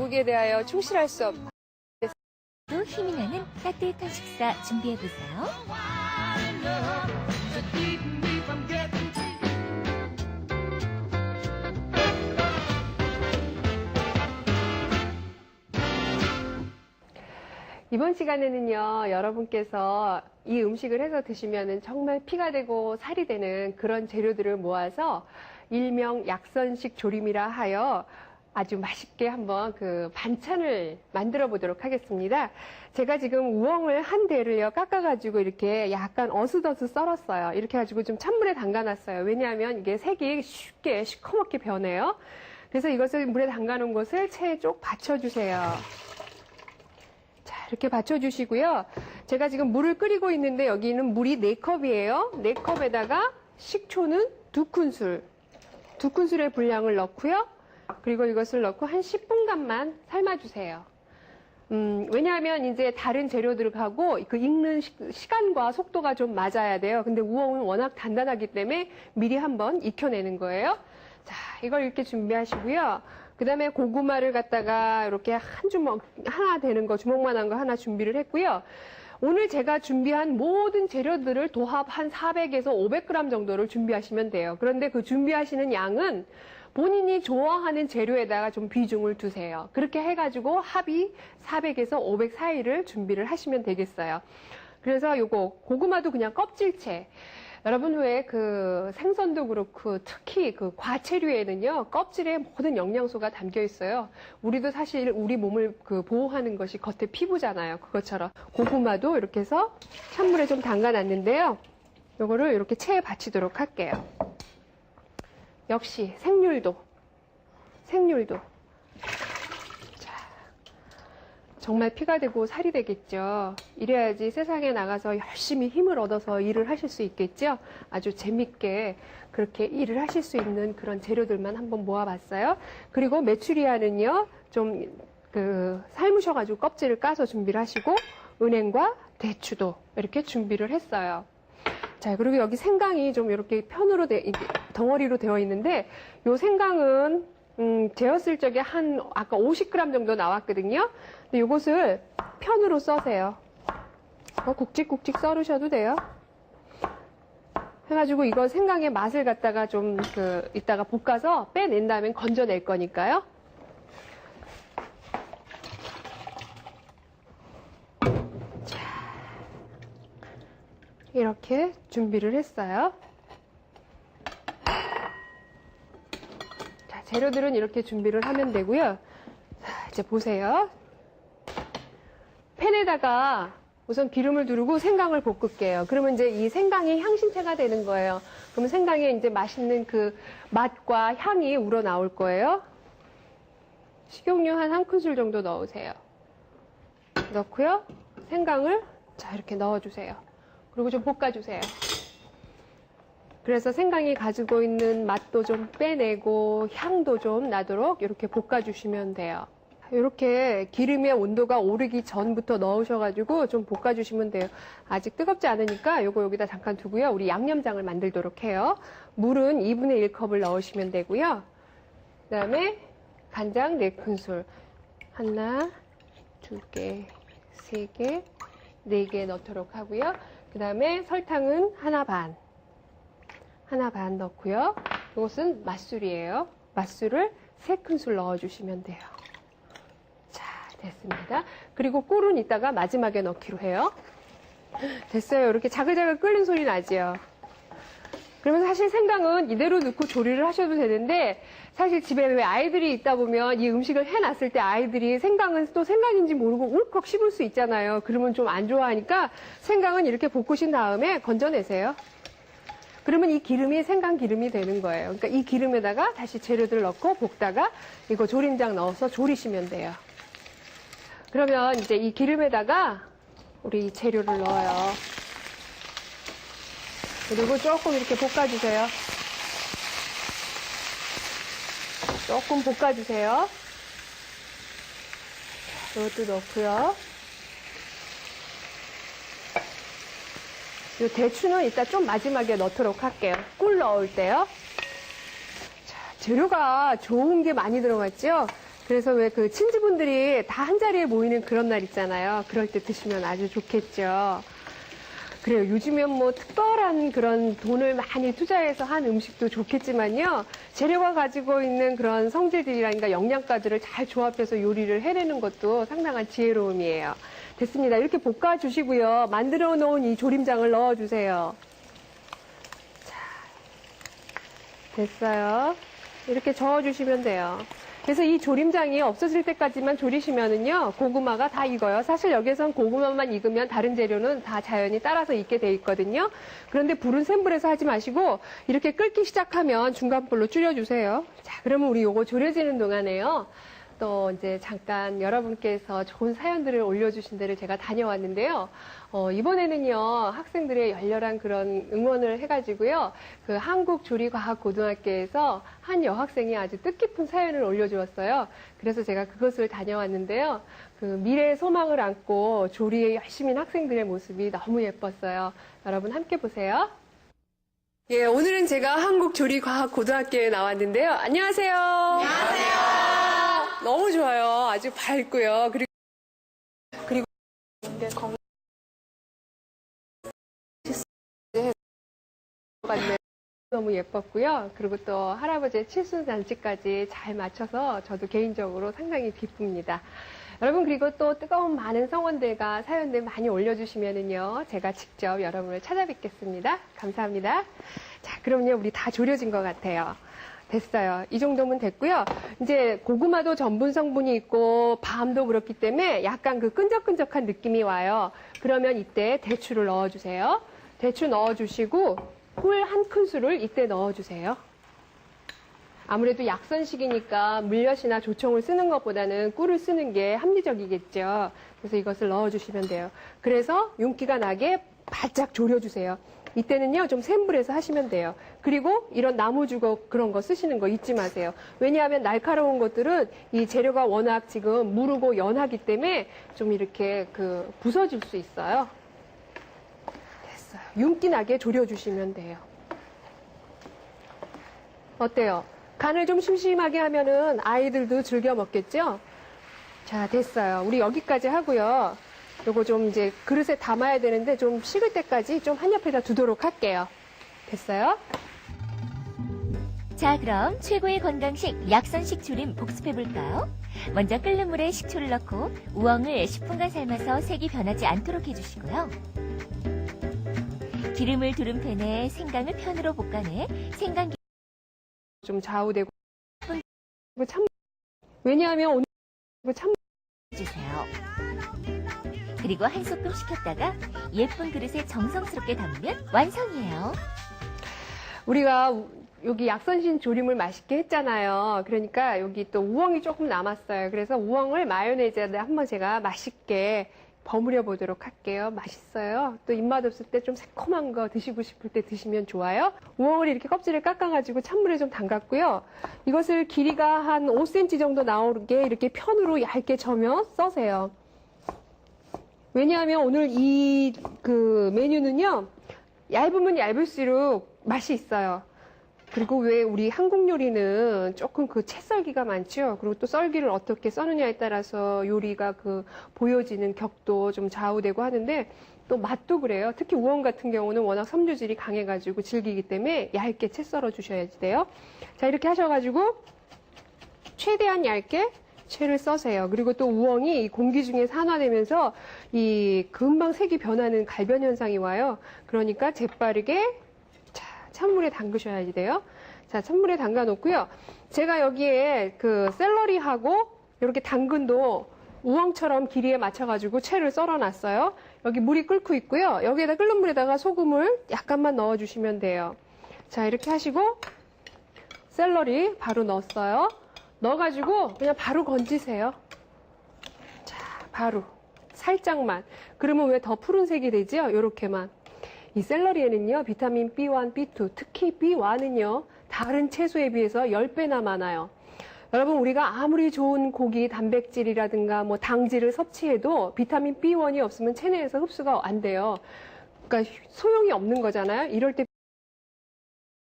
무기에 대하여 충실할 수 없. 또 힘이 나는 따뜻한 식사 준비해보세요. 이번 시간에는요, 여러분께서 이 음식을 해서 드시면 정말 피가 되고 살이 되는 그런 재료들을 모아서 일명 약선식 조림이라 하여 아주 맛있게 한번 그 반찬을 만들어 보도록 하겠습니다. 제가 지금 우엉을 한 대를요 깎아가지고 이렇게 약간 어슷어슷 썰었어요. 이렇게 해가지고 좀 찬물에 담가놨어요. 왜냐하면 이게 색이 쉽게 시커멓게 변해요. 그래서 이것을 물에 담가놓은 것을 체에 쭉 받쳐주세요. 자, 이렇게 받쳐주시고요. 제가 지금 물을 끓이고 있는데 여기는 물이 4컵이에요. 4컵에다가 식초는 2큰술, 2큰술의 분량을 넣고요. 그리고 이것을 넣고 한 10분간만 삶아주세요. 왜냐하면 이제 다른 재료들하고 그 익는 시간과 속도가 좀 맞아야 돼요. 근데 우엉은 워낙 단단하기 때문에 미리 한번 익혀내는 거예요. 자, 이걸 이렇게 준비하시고요. 그 다음에 고구마를 갖다가 이렇게 한 주먹, 하나 되는 거, 주먹만한 거 하나 준비를 했고요. 오늘 제가 준비한 모든 재료들을 도합 한 400에서 500g 정도를 준비하시면 돼요. 그런데 그 준비하시는 양은 본인이 좋아하는 재료에다가 좀 비중을 두세요. 그렇게 해가지고 합이 400에서 500 사이를 준비를 하시면 되겠어요. 그래서 요거 고구마도 그냥 껍질채. 여러분 왜 그 생선도 그렇고 특히 그 과체류에는요 껍질에 모든 영양소가 담겨 있어요. 우리도 사실 우리 몸을 그 보호하는 것이 겉에 피부잖아요. 그것처럼 고구마도 이렇게 해서 찬물에 좀 담가놨는데요. 요거를 이렇게 체에 받치도록 할게요. 역시 생률도 자, 정말 피가 되고 살이 되겠죠. 이래야지 세상에 나가서 열심히 힘을 얻어서 일을 하실 수 있겠죠. 아주 재밌게 그렇게 일을 하실 수 있는 그런 재료들만 한번 모아봤어요. 그리고 메추리알은요 좀 그 삶으셔가지고 껍질을 까서 준비를 하시고 은행과 대추도 이렇게 준비를 했어요. 자, 그리고 여기 생강이 좀 이렇게 편으로 덩어리로 되어 있는데, 요 생강은, 재었을 적에 아까 50g 정도 나왔거든요. 근데 요것을 편으로 써세요. 굵직굵직 썰으셔도 돼요. 해가지고 이거 생강의 맛을 갖다가 좀 이따가 볶아서 빼낸 다음에 건져낼 거니까요. 이렇게 준비를 했어요. 자, 재료들은 이렇게 준비를 하면 되고요. 자, 이제 보세요. 팬에다가 우선 기름을 두르고 생강을 볶을게요. 그러면 이제 이 생강이 향신채가 되는 거예요. 그러면 생강에 이제 맛있는 그 맛과 향이 우러나올 거예요. 식용유 한 1큰술 정도 넣으세요. 넣고요. 생강을 자, 이렇게 넣어주세요. 그리고 좀 볶아주세요. 그래서 생강이 가지고 있는 맛도 좀 빼내고 향도 좀 나도록 이렇게 볶아주시면 돼요. 이렇게 기름의 온도가 오르기 전부터 넣으셔가지고 좀 볶아주시면 돼요. 아직 뜨겁지 않으니까 요거 여기다 잠깐 두고요. 우리 양념장을 만들도록 해요. 물은 2분의 1컵을 넣으시면 되고요. 그 다음에 간장 4큰술. 하나, 2개, 3개, 4개 넣도록 하고요. 그 다음에 설탕은 하나 반 넣고요. 이것은 맛술이에요. 맛술을 3큰술 넣어주시면 돼요. 자, 됐습니다. 그리고 꿀은 이따가 마지막에 넣기로 해요. 됐어요. 이렇게 자글자글 끓는 소리 나지요. 그러면 사실 생강은 이대로 넣고 조리를 하셔도 되는데 사실 집에 왜 아이들이 있다 보면 이 음식을 해놨을 때 아이들이 생강은 또 생강인지 모르고 울컥 씹을 수 있잖아요. 그러면 좀 안 좋아하니까 생강은 이렇게 볶으신 다음에 건져내세요. 그러면 이 기름이 생강 기름이 되는 거예요. 그러니까 이 기름에다가 다시 재료들 넣고 볶다가 이거 조림장 넣어서 조리시면 돼요. 그러면 이제 이 기름에다가 우리 이 재료를 넣어요. 그리고 조금 이렇게 볶아주세요. 조금 볶아주세요. 이것도 넣고요. 이 대추는 이따 좀 마지막에 넣도록 할게요. 꿀 넣을 때요. 자, 재료가 좋은 게 많이 들어갔죠? 그래서 왜 그 친지분들이 다 한 자리에 모이는 그런 날 있잖아요. 그럴 때 드시면 아주 좋겠죠. 그래요. 요즘엔 뭐 특별한 그런 돈을 많이 투자해서 한 음식도 좋겠지만요. 재료가 가지고 있는 그런 성질들이라든가 영양가들을 잘 조합해서 요리를 해내는 것도 상당한 지혜로움이에요. 됐습니다. 이렇게 볶아주시고요. 만들어 놓은 이 조림장을 넣어주세요. 자, 됐어요. 이렇게 저어주시면 돼요. 그래서 이 조림장이 없어질 때까지만 졸이시면은요, 고구마가 다 익어요. 사실 여기선 고구마만 익으면 다른 재료는 다 자연히 따라서 익게 돼 있거든요. 그런데 불은 센 불에서 하지 마시고, 이렇게 끓기 시작하면 중간불로 줄여주세요. 자, 그러면 우리 요거 졸여지는 동안에요. 또 이제 잠깐 여러분께서 좋은 사연들을 올려주신 데를 제가 다녀왔는데요. 이번에는요, 학생들의 열렬한 그런 응원을 해가지고요, 그 한국조리과학고등학교에서 한 여학생이 아주 뜻깊은 사연을 올려주었어요. 그래서 제가 그것을 다녀왔는데요. 그 미래의 소망을 안고 조리에 열심인 학생들의 모습이 너무 예뻤어요. 여러분 함께 보세요. 예, 오늘은 제가 한국조리과학고등학교에 나왔는데요. 안녕하세요. 안녕하세요. 너무 좋아요. 아주 밝고요. 그리고 너무 예뻤고요. 그리고 또 할아버지의 칠순잔치까지 잘 맞춰서 저도 개인적으로 상당히 기쁩니다. 여러분, 그리고 또 뜨거운 많은 성원들과 사연들 많이 올려주시면은요, 제가 직접 여러분을 찾아뵙겠습니다. 감사합니다. 자, 그럼요, 우리 다 졸여진 것 같아요. 됐어요. 이 정도면 됐고요. 이제 고구마도 전분 성분이 있고 밤도 그렇기 때문에 약간 그 끈적끈적한 느낌이 와요. 그러면 이때 대추를 넣어주세요. 대추 넣어주시고 꿀 한 큰술을 이때 넣어주세요. 아무래도 약선식이니까 물엿이나 조청을 쓰는 것보다는 꿀을 쓰는 게 합리적이겠죠. 그래서 이것을 넣어주시면 돼요. 그래서 윤기가 나게 바짝 졸여주세요. 이때는요, 좀 센 불에서 하시면 돼요. 그리고 이런 나무주걱 그런 거 쓰시는 거 잊지 마세요. 왜냐하면 날카로운 것들은 이 재료가 워낙 지금 무르고 연하기 때문에 좀 이렇게 부서질 수 있어요. 됐어요. 윤기 나게 졸여주시면 돼요. 어때요? 간을 좀 심심하게 하면은 아이들도 즐겨 먹겠죠? 자, 됐어요. 우리 여기까지 하고요. 요거 좀 이제 그릇에 담아야 되는데 좀 식을 때까지 좀 한 옆에다 두도록 할게요. 됐어요? 자, 그럼 최고의 건강식 약선식 조림 복습해볼까요? 먼저 끓는 물에 식초를 넣고 우엉을 10분간 삶아서 색이 변하지 않도록 해주시고요. 기름을 두른 팬에 생강을 편으로 볶아내 생강 좀 좌우되고 왜냐하면 오늘 주세요. 그리고 한 소끔 식혔다가 예쁜 그릇에 정성스럽게 담으면 완성이에요. 우리가 여기 약선신 조림을 맛있게 했잖아요. 그러니까 여기 또 우엉이 조금 남았어요. 그래서 우엉을 마요네즈에 한번 제가 맛있게 버무려 보도록 할게요. 맛있어요. 또 입맛 없을 때 좀 새콤한 거 드시고 싶을 때 드시면 좋아요. 우엉을 이렇게 껍질을 깎아가지고 찬물에 좀 담갔고요. 이것을 길이가 한 5cm 정도 나오게 이렇게 편으로 얇게 저며 써세요. 왜냐하면 오늘 이 메뉴는요, 얇으면 얇을수록 맛이 있어요. 그리고 왜 우리 한국 요리는 조금 채 썰기가 많죠. 그리고 또 썰기를 어떻게 써느냐에 따라서 요리가 보여지는 격도 좀 좌우되고 하는데 또 맛도 그래요. 특히 우엉 같은 경우는 워낙 섬유질이 강해가지고 질기기 때문에 얇게 채 썰어 주셔야 돼요. 자, 이렇게 하셔가지고 최대한 얇게 채를 써세요. 그리고 또 우엉이 공기 중에 산화되면서 이 금방 색이 변하는 갈변 현상이 와요. 그러니까 재빠르게 찬물에 담그셔야지 돼요. 자, 찬물에 담가 놓고요. 제가 여기에 샐러리하고 이렇게 당근도 우엉처럼 길이에 맞춰가지고 채를 썰어 놨어요. 여기 물이 끓고 있고요. 여기에다 끓는 물에다가 소금을 약간만 넣어주시면 돼요. 자, 이렇게 하시고 샐러리 바로 넣었어요. 넣어가지고 그냥 바로 건지세요. 자, 바로 살짝만. 그러면 왜 더 푸른색이 되죠? 요렇게만. 이 샐러리에는요, 비타민 B1, B2, 특히 B1은요, 다른 채소에 비해서 10배나 많아요. 여러분, 우리가 아무리 좋은 고기, 단백질이라든가 당질을 섭취해도 비타민 B1이 없으면 체내에서 흡수가 안 돼요. 그러니까 소용이 없는 거잖아요. 이럴 때